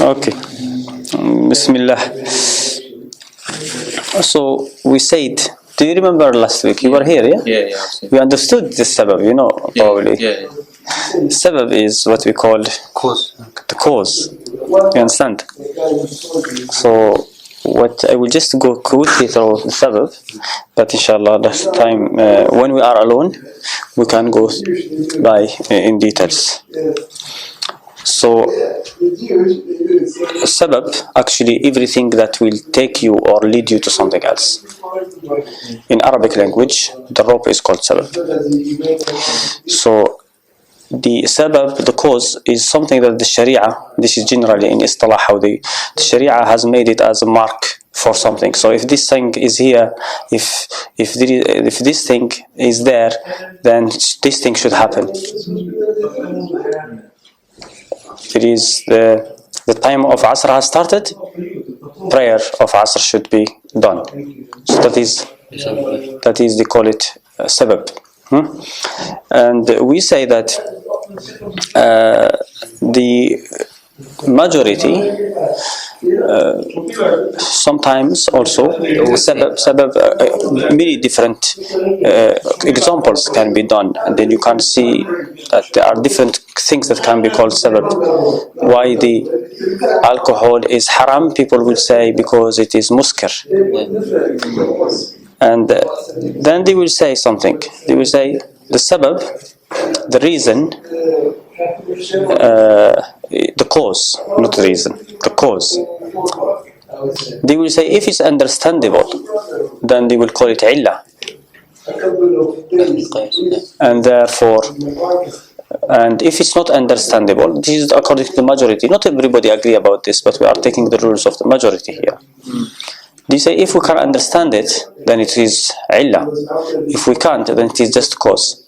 Okay. Bismillah. So we said, do you remember last week? You were here, yeah? Yeah. We understood this sabab, probably. Yeah. Sabab is what we call Cause. the cause. You understand? So what I will just go quickly through the sabab, but inshallah this time when we are alone we can go by in details. So sabab, actually everything that will take you or lead you to something else. In Arabic language, the rope is called sabab. So the sabab, the cause, is something that the Shariah, this is generally in istilah how the Shariah has made it as a mark for something. So if this thing is here, if this thing is there, then this thing should happen. It is the time of Asr has started, prayer of Asr should be done. So that is they call it sabab. And we say that the majority sometimes also sabab many different examples can be done, and then you can see that there are different things that can be called sabab. Why the alcohol is haram, people will say because it is muskar. And then they will say something. They will say the sabab, the reason, the cause, not the reason, the cause. They will say if it's understandable, then they will call it ʿillah. And therefore, and if it's not understandable, this is according to the majority. Not everybody agree about this, but we are taking the rules of the majority here. They say if we can understand it, then it is ʿillah. If we can't, then it is just cause.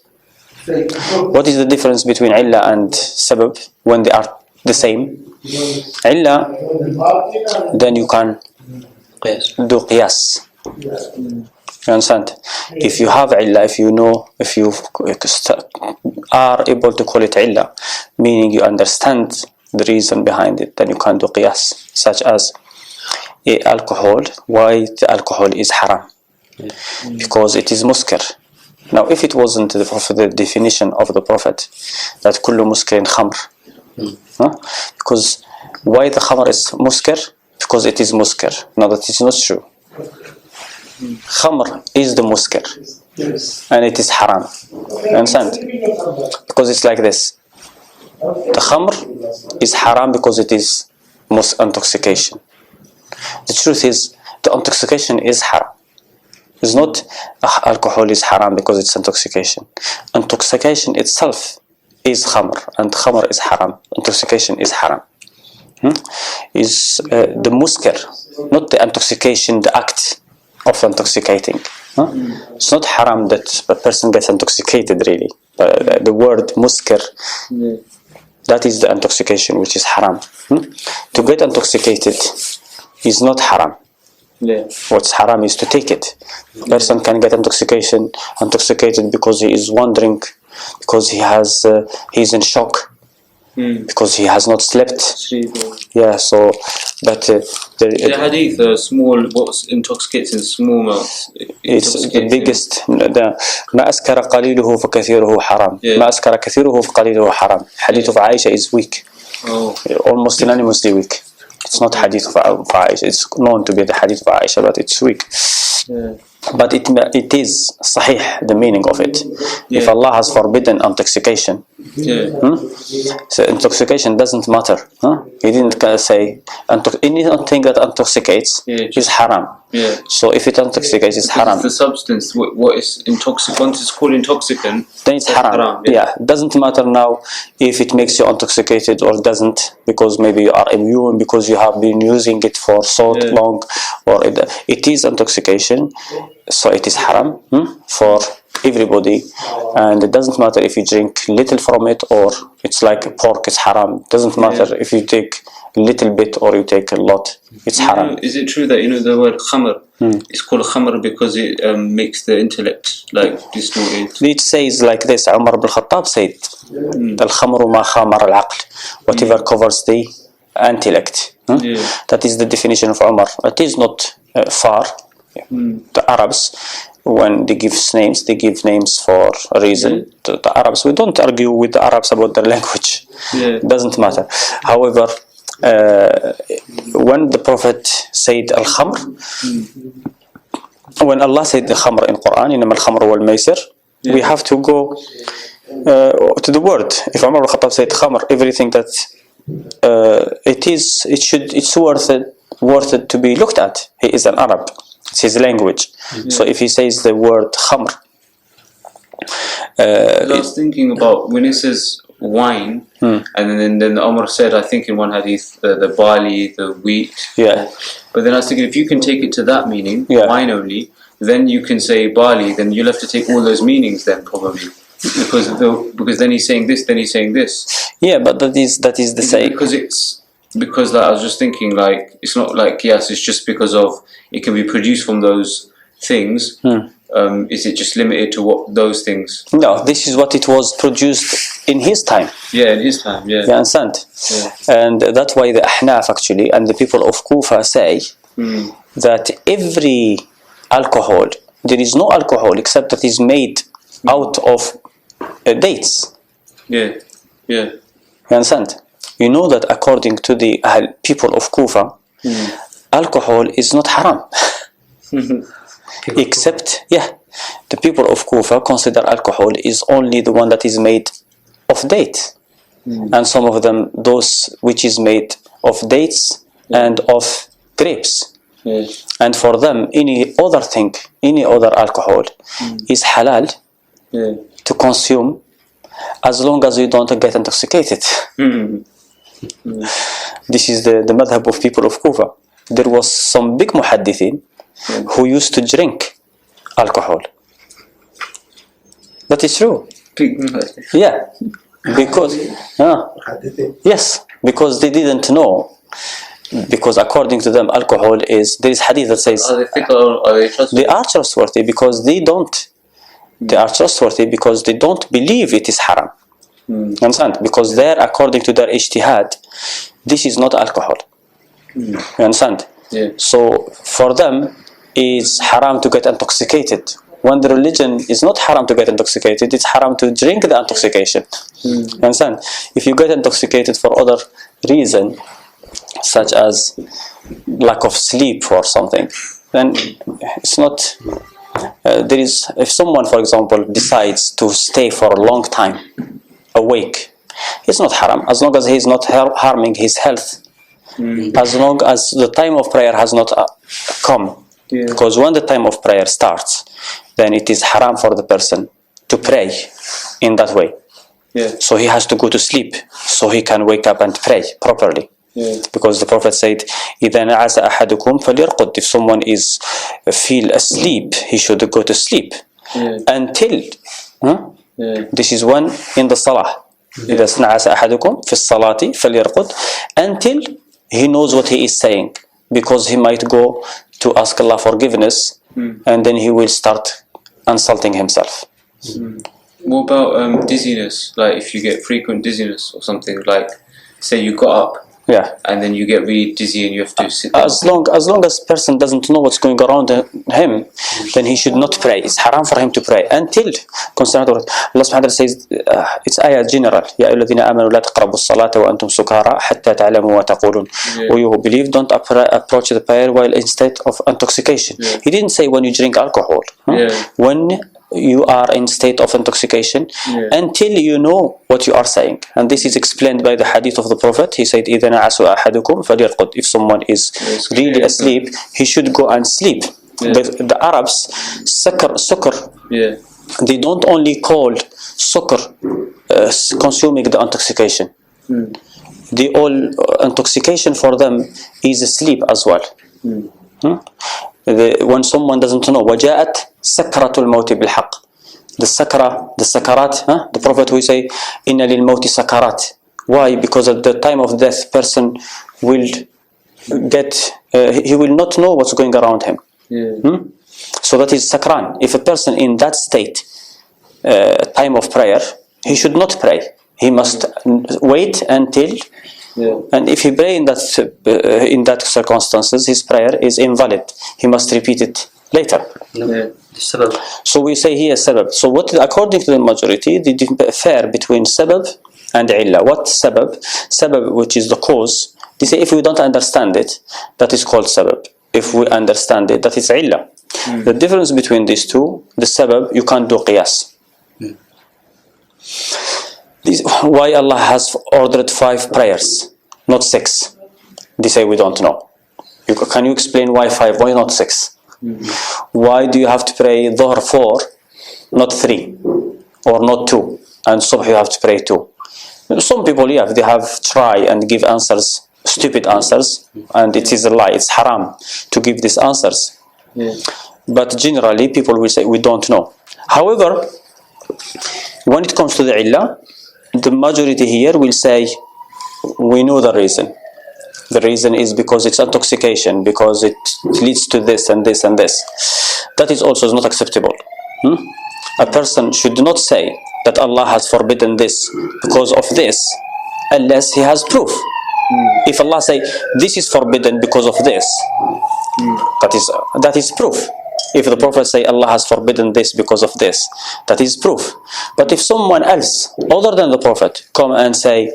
What is the difference between ʿillah and sabab when they are the same? ʿillah, then you can do qiyas. You understand? If you have ʿillah, if you know, if you are able to call it ʿillah, meaning you understand the reason behind it, then you can do qiyas, such as alcohol. Why the alcohol is haram? Because it is muskar. Now, if it wasn't the definition of the Prophet that kullu muskirin khamr, because why the khamr is muskar? Because it is muskar. Now that is not true. Khamr is the muskar, and it is haram. You understand? Because it's like this. The khamr is haram because it is intoxication. The truth is, the intoxication is haram. It's not alcohol is haram because it's intoxication. Intoxication itself is khamr, and khamr is haram. Intoxication is haram. Is the muskar, not the intoxication, the act of intoxicating. It's not haram that a person gets intoxicated, really. The word muskar, that is the intoxication, which is haram. To get intoxicated is not haram. What's haram is to take it. A person can get intoxicated because he is wandering, because he's in shock, because he has not slept. Yeah, so but the hadith, what intoxicates in small amounts. It's the biggest. ما أسكر قليله فكثيره حرام. ما أسكر كثيره فقليله حرام. Hadith of Aisha is weak. Almost unanimously weak. It's not hadith of Aisha. It's known to be the hadith of Aisha, but it's weak. But it is sahih, the meaning of it. If Allah has forbidden intoxication, so intoxication doesn't matter. He didn't say anything that intoxicates is haram. So if it intoxicates, it's haram. The substance, what is intoxicant, once it's called intoxicant, then it's haram. Yeah, doesn't matter now if it makes you intoxicated or doesn't, because maybe you are immune, because you have been using it for so long, or it is intoxication. So it is haram for everybody, and it doesn't matter if you drink little from it or it's like pork, it's haram. It doesn't matter if you take a little bit or you take a lot, it's haram. Is it true that the word khamr is called khamr because it makes the intellect like distorted? It says like this. Umar ibn Khattab said, "Al-khamru ma khamar al-aql," whatever covers the intellect. That is the definition of Umar. It is not far. The Arabs, when they give names, they give names for a reason. The Arabs, we don't argue with the Arabs about their language. It doesn't matter. However, when the Prophet said al-khamr, when Allah said the khamr in Quran, إنما الخمر والميسر, we have to go to the word. If Umar al-Khattab said khamr, everything that it's worth it to be looked at. He is an Arab. It's his language. So if he says the word khamr, I was thinking about when it says wine, and then Umar said, I think in one hadith, the barley, the wheat. Yeah. But then I was thinking, if you can take it to that meaning, wine only, then you can say barley. Then you'll have to take all those meanings then probably, because then he's saying this, then he's saying this. Yeah, but that is the same. Because I was just thinking, like, it's not like Qiyas, it's just because of it can be produced from those things. Is it just limited to what those things? No, this is what it was produced in his time. Yeah, in his time, yeah. You understand? Yeah. And that's why the Ahnaf actually and the people of Kufa say that every alcohol, there is no alcohol except that is made out of dates. Yeah, yeah. You understand? You know that according to the people of Kufa, alcohol is not haram. Except, the people of Kufa consider alcohol is only the one that is made of date. And some of them, those which is made of dates and of grapes. And for them, any other thing, any other alcohol is halal to consume as long as you don't get intoxicated. This is the madhab of people of Kufa. There was some big muhaddithin who used to drink alcohol. That is true. Yeah, because yes, because they didn't know. Because according to them, alcohol is, there is hadith that says they are trustworthy because they don't. They are trustworthy because they don't believe it is haram. You understand? Because they're, according to their ijtihad, this is not alcohol. You understand? Yeah. So for them, it's haram to get intoxicated. When the religion is not haram to get intoxicated, it's haram to drink the intoxication. You understand? If you get intoxicated for other reason, such as lack of sleep or something, then it's not. There is, if someone, for example, decides to stay for a long time awake, it's not haram as long as he is not harming his health. As long as the time of prayer has not come. Because when the time of prayer starts, then it is haram for the person to pray in that way. So he has to go to sleep so he can wake up and pray properly. Because the Prophet said, إِذَا نَعَسَ أَحَدُكُمْ فَلْيَرْقُدْ. If someone is feel asleep, he should go to sleep until this is one in the salah. إِذَا نَعَسَ أَحَدُكُمْ فِي الصَّلَاةِ فَلْيَرْقُدْ until he knows what he is saying, because he might go to ask Allah forgiveness and then he will start insulting himself. What about dizziness? Like if you get frequent dizziness or something, like say you got up and then you get really dizzy and you have to sit down. As long as person doesn't know what's going around him, then he should not pray. It's haram for him to pray until concerning Allah subhanahu wa ta'ala says, it's ayah general, يا أيها الذين آمنوا لا تقربوا الصلاة وأنتم سكارى حتى تعلموا ما تقولون. Or you who believe, don't approach the prayer while in state of intoxication. He didn't say when you drink alcohol. When you are in state of intoxication until you know what you are saying, and this is explained by the hadith of the Prophet. He said, إِذَا نَعَسُ أَحَدُكُمْ فَلْيَرْقُدْ. If someone is really asleep, he should go and sleep. The Arabs, sukr, they don't only call sukr consuming the intoxication. The all intoxication for them is sleep as well. When someone doesn't know, وَجَاءَتْ سَكْرَةُ الْمَوْتِ بِالْحَقِّ. The sakarat, the Prophet will say, إِنَّ لِلْمَوْتِ سَكَرَاتٍ. Why? Because at the time of death, person will get, he will not know what's going around him. So that is sakran. If a person in that state, time of prayer, he should not pray. He must wait until And if he pray in that circumstances, his prayer is invalid. He must repeat it later. So we say here sabab. So what, according to the majority, they differ between sabab and illah. What sabab? Sabab, which is the cause. They say if we don't understand it, that is called sabab. If we understand it, that is illah. The difference between these two, the sabab, you can't do qiyas. Why Allah has ordered 5 prayers, not 6? They say we don't know. Can you explain why 5? Why not 6? Why do you have to pray dhuhr 4, not 3, or not 2, and subh you have to pray 2? Some people, yeah, they have try and give answers, stupid answers, and it is a lie. It's haram to give these answers. But generally, people will say we don't know. However, when it comes to the illah, the majority here will say we know the reason. The reason is because it's intoxication, because it leads to this and this and this. That is also not acceptable. A person should not say that Allah has forbidden this because of this, unless he has proof. If Allah say this is forbidden because of this, that is proof. If the Prophet say Allah has forbidden this because of this, that is proof. But if someone else other than the Prophet come and say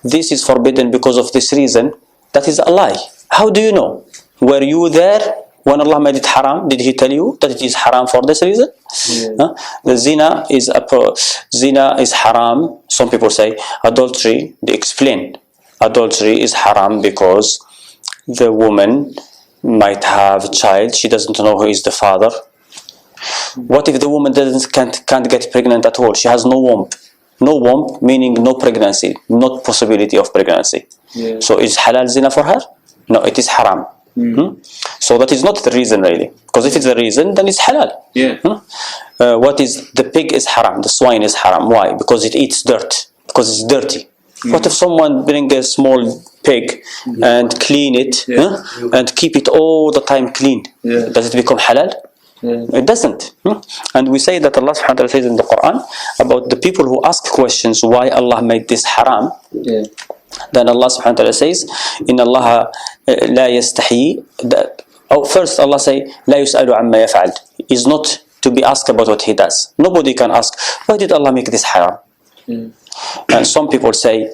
this is forbidden because of this reason, that is a lie. How do you know? Were you there when Allah made it haram? Did He tell you that it is haram for this reason? The zina is haram. Some people say adultery. They explain adultery is haram because the woman might have a child. She doesn't know who is the father. What if the woman can't get pregnant at all? She has no womb. No womb meaning no pregnancy, not possibility of pregnancy. So is halal zina for her? No, it is haram. So that is not the reason really. Because if it's the reason, then it's halal. What is the pig is haram, the swine is haram. Why? Because it eats dirt. Because it's dirty. What if someone bring a small pig and clean it and keep it all the time clean? Does it become halal? It doesn't. And we say that Allah subhanahu wa ta'ala says in the Qur'an about the people who ask questions why Allah made this haram. Then Allah subhanahu wa ta'ala says, "Inna Allah la yastahi." First Allah say, "La yus'alu amma yaf'al." Is not to be asked about what he does. Nobody can ask, why did Allah make this haram? And some people say,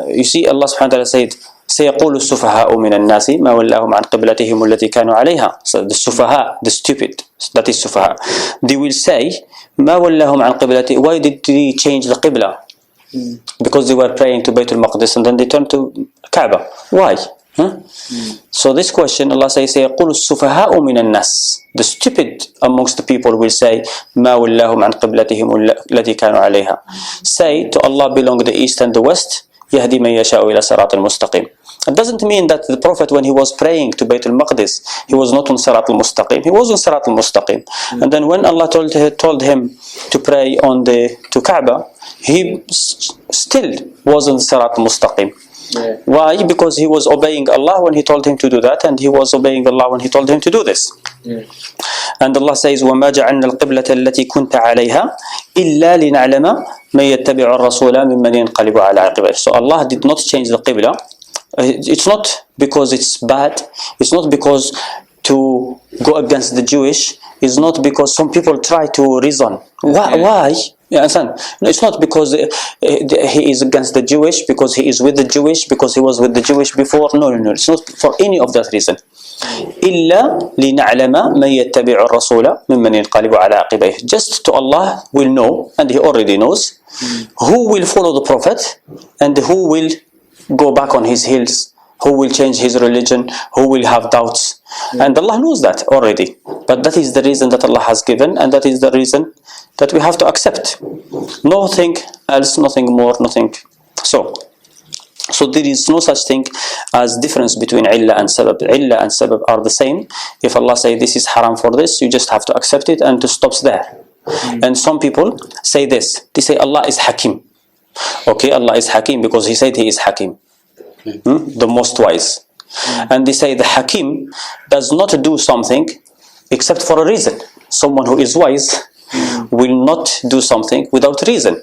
you see, Allah subhanahu wa ta'ala said, سيقول السفهاء من الناس ما ولاهم عن قبلتهم التي كانوا عليها. So the sufaha, the stupid, that is sufaha. They will say, ما ولاهم عن قبلتهم. Why did they change the qibla? Because they were praying to Bayt al-Maqdis and then they turned to Kaaba. Why? So this question, Allah says, سيقول السفهاء من الناس. The stupid amongst the people will say, ما ولاهم عن قبلتهم التي كانوا عليها. Say to Allah belong the east and the west. يهدي من يشاء إلى صراط المستقيم. It doesn't mean that the Prophet, when he was praying to Bayt al-Maqdis, he was not on Sirat al-Mustaqim. He was on Sirat al-Mustaqim. And then when Allah told him to pray to Kaaba, he still was on Sirat al-Mustaqim. Why? Because he was obeying Allah when He told him to do that, and he was obeying Allah when He told him to do this. And Allah says, وَمَا جَعَلْنَا الْقِبْلَةَ الَّتِي كُنْتَ عَلَيْهَا إِلَّا لِنَعْلَمَ مَنْ يَتَّبِعُ الرَّسُولَ مِمَّنْ يَنْقَلِبُ عَلَى عَقِبَيْهِ. So Allah did not change the Qibla. It's not because it's bad. It's not because to go against the Jewish. It's not because some people try to reason. Why? You understand? No, it's not because he is against the Jewish, because he is with the Jewish, because he was with the Jewish before. No. It's not for any of that reason. إِلَّا لِنَعْلَمَ مَنْ يَتَّبِعُ الرَّسُولَ مِمَّنْ يَنْقَلِبُ عَلَى عَقِبَيْهِ. Just to Allah will know, and He already knows, who will follow the Prophet and who will go back on his heels, who will change his religion, who will have doubts. And Allah knows that already. But that is the reason that Allah has given, and that is the reason that we have to accept. Nothing else, nothing more, nothing. So there is no such thing as difference between illah and sabab. Illah and sabab are the same. If Allah say this is haram for this, you just have to accept it and to stop there. And some people say this. They say Allah is Hakim. Okay, Allah is Hakim because He said He is Hakim, the most wise. And they say the Hakim does not do something except for a reason. Someone who is wise will not do something without reason.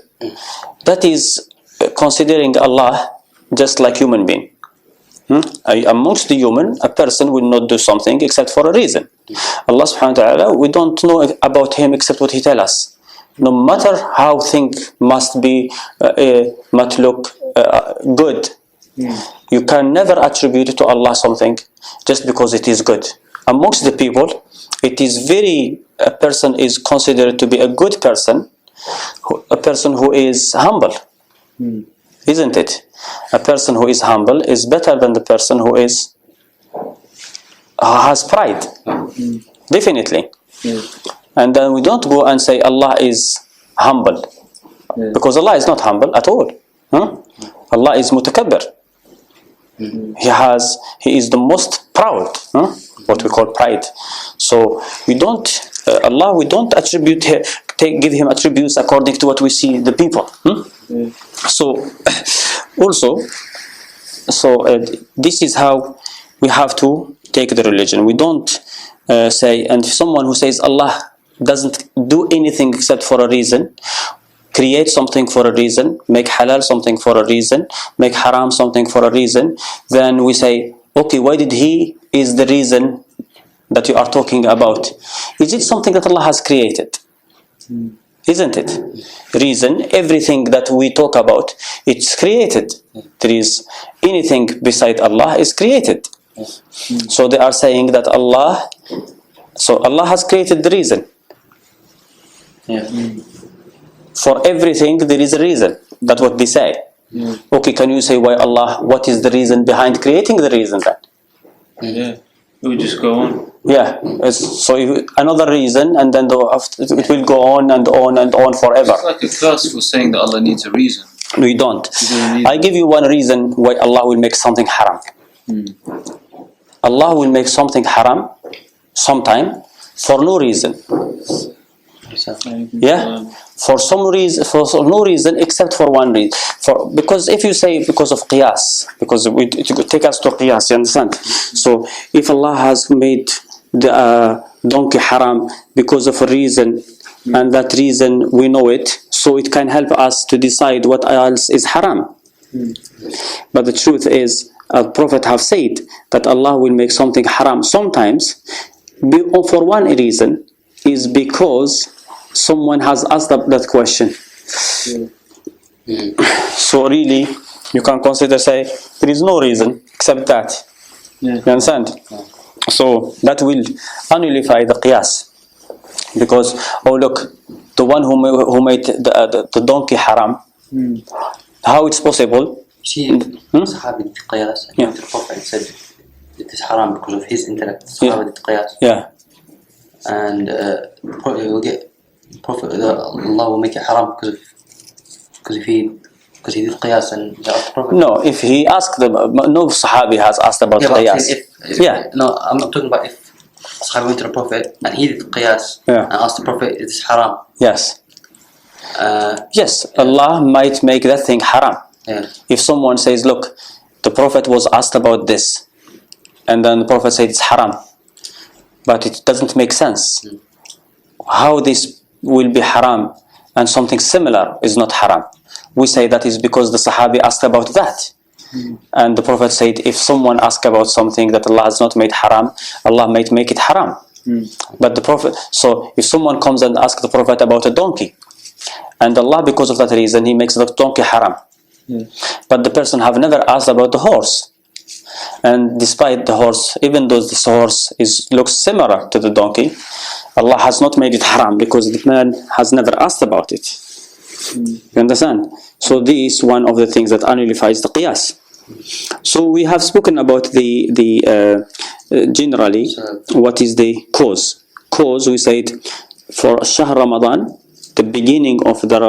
That is considering Allah just like human being. Amongst the human, a person will not do something except for a reason. Allah subhanahu wa ta'ala, we don't know about him except what he tells us. No matter how things must look good, you can never attribute to Allah something just because it is good. Amongst the people, it is a person is considered to be a good person, a person who is humble. Isn't it? A person who is humble is better than the person who has pride. Definitely. And then we don't go and say Allah is humble, because Allah is not humble at all. Allah is mutakabbir. He is the most proud, what we call pride. So we don't attribute give him attributes according to what we see the people. So also, this is how we have to take the religion. We don't say, and someone who says Allah doesn't do anything except for a reason, create something for a reason, make halal something for a reason, make haram something for a reason, then we say, okay, why did he is the reason that you are talking about? Is it something that Allah has created? Isn't it? Reason, everything that we talk about, it's created. There is anything beside Allah is created. So they are saying that Allah has created the reason. For everything there is a reason. That's what they say. Okay, can you say why Allah, what is the reason behind creating the reason then? It would just go on. So another reason, and then it will go on and on and on forever. It's like a curse for saying that Allah needs a reason. We don't. I give you one reason why Allah will make something haram. Allah will make something haram sometime for no reason. For some reason, for no reason except for one reason. Because if you say because of Qiyas, because it could take us to Qiyas, you understand? So if Allah has made the donkey haram because of a reason, and that reason we know it, so it can help us to decide what else is haram. But the truth is, the Prophet have said that Allah will make something haram sometimes for one reason, is because someone has asked that question. So really, you can consider, say, there is no reason except that. You understand? So that will nullify the Qiyas. Because, oh look, the one who made the donkey haram, how it's possible? See, Sahabi did Qiyas, and the Prophet said it is haram because of his intellect. Sahabi did Qiyas. And Allah will make it haram because he did Qiyas and the Prophet. No, if he asked no Sahabi has asked about Qiyas. No, I'm not talking about if Sahabi went to the Prophet and he did Qiyas and asked the Prophet, it is haram. Yes, Allah might make that thing haram. If someone says, look, the Prophet was asked about this, and then the Prophet said it's haram, but it doesn't make sense. How this will be haram and something similar is not haram? We say that is because the Sahabi asked about that. And the Prophet said, if someone asks about something that Allah has not made haram, Allah might make it haram. But the Prophet, so if someone comes and asks the Prophet about a donkey, and Allah, because of that reason, he makes the donkey haram. But the person have never asked about the horse. And despite the horse, even though this horse looks similar to the donkey, Allah has not made it haram because the man has never asked about it. You understand? So this is one of the things that nullifies the Qiyas. So we have spoken about generally what is the cause. Cause, we said, for Shahr Ramadan, the beginning of the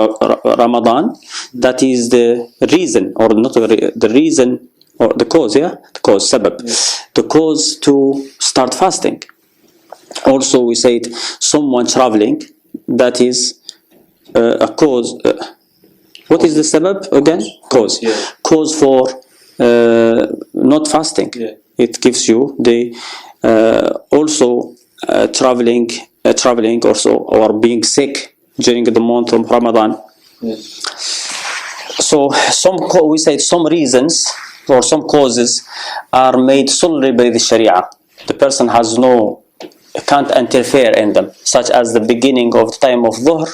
Ramadan, that is the reason, or not the reason, or the cause, the cause, sabab, the cause to start fasting. Also we said someone traveling, that is a cause. What is the sabab again? Cause. Cause for not fasting. It gives you the also traveling also, or being sick during the month of Ramadan. So we said some reasons or some causes are made solely by the Sharia. The person can't interfere in them, such as the beginning of the time of Dhuhr.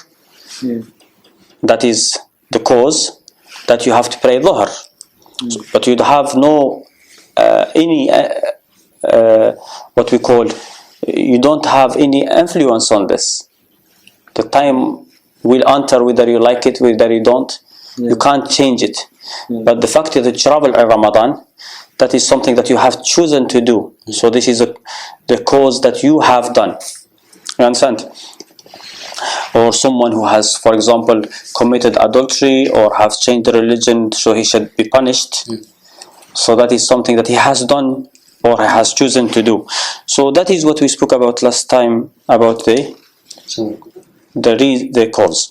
That is the cause that you have to pray Dhuhr. But you have no what we call, you don't have any influence on this. The time will enter whether you like it, whether you don't. You can't change it. But the fact that you travel in Ramadan, that is something that you have chosen to do. So this is the cause that you have done. You understand? Or someone who has, for example, committed adultery or has changed the religion, so he should be punished. So that is something that he has done or he has chosen to do. So that is what we spoke about last time about the cause.